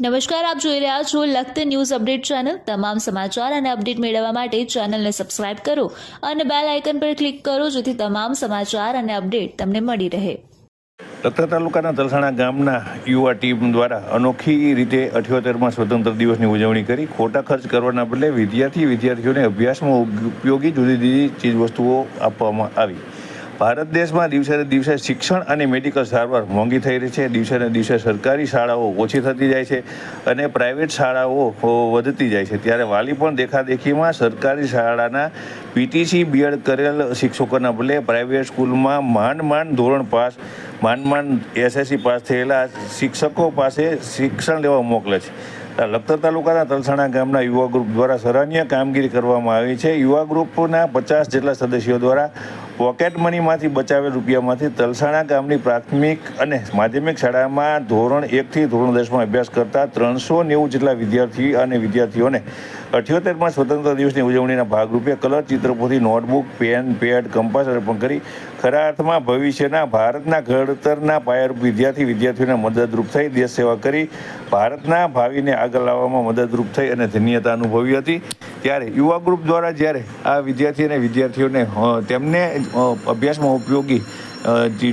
નમસ્કાર, આપ જોઈ રહ્યા છો લખત ન્યૂઝ અપડેટ ચેનલ। તમામ સમાચાર અને અપડેટ મેળવવા માટે ચેનલને સબસ્ક્રાઇબ કરો અને બેલ આઇકન પર ક્લિક કરો જેથી તમામ સમાચાર અને અપડેટ તમને મળી રહે। લખતર તાલુકાના તલસાણા ગામના યુવા ટીમ દ્વારા અનોખી રીતે 78માં સ્વતંત્ર દિવસની ઉજવણી કરી ખોટા ખર્ચ કરવાના બદલે વિદ્યાર્થીઓને અભ્યાસમાં ઉપયોગી જુદી જુદી ચીજવસ્તુઓ આપવામાં આવી। ભારત દેશમાં દિવસે ને દિવસે શિક્ષણ અને મેડિકલ સારવાર મોંઘી થઈ રહી છે। દિવસે ને દિવસે સરકારી શાળાઓ ઓછી થતી જાય છે અને પ્રાઇવેટ શાળાઓ વધતી જાય છે, ત્યારે વાલી પણ દેખાદેખીમાં સરકારી શાળાના પીટીસી બીએડ કરેલ શિક્ષકોના બદલે પ્રાઇવેટ સ્કૂલમાં માંડ ધોરણ પાસ, માંડ એસએસસી પાસ થયેલા શિક્ષકો પાસે શિક્ષણ લેવા મોકલે છે। લખતર તાલુકાના તલસાણા ગામના યુવા ગ્રુપ દ્વારા સરાહનીય કામગીરી કરવામાં આવી છે। યુવા ગ્રુપના 50 જેટલા સદસ્યો દ્વારા પોકેટ મનીમાંથી બચાવેલ રૂપિયામાંથી તલસાણા ગામની પ્રાથમિક અને માધ્યમિક શાળામાં ધોરણ 1 થી ધોરણ 10માં અભ્યાસ કરતા 390 જેટલા વિદ્યાર્થીઓને 78માં સ્વતંત્ર દિવસની ઉજવણીના ભાગરૂપે કલર ચિત્રપોથી, નોટબુક, પેન, પેડ, કંપાસ અર્પણ કરી ખરા અર્થમાં ભવિષ્યના ભારતના ઘડતરના પાયારૂપ વિદ્યાર્થીઓને મદદરૂપ થઈ દેશ સેવા કરી ભારતના ભાવિને આગળ લાવવામાં મદદરૂપ થઈ અને ધન્યતા અનુભવી હતી। ત્યારે યુવા ગ્રુપ દ્વારા જ્યારે આ વિદ્યાર્થીઓને તેમને અભ્યાસમાં ઉપયોગી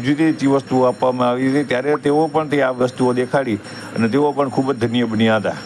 જુદી વસ્તુઓ આપવામાં આવી હતી, ત્યારે તેઓ પણ તે આ વસ્તુઓ દેખાડી અને તેઓ પણ ખૂબ જ ધન્ય બન્યા હતા।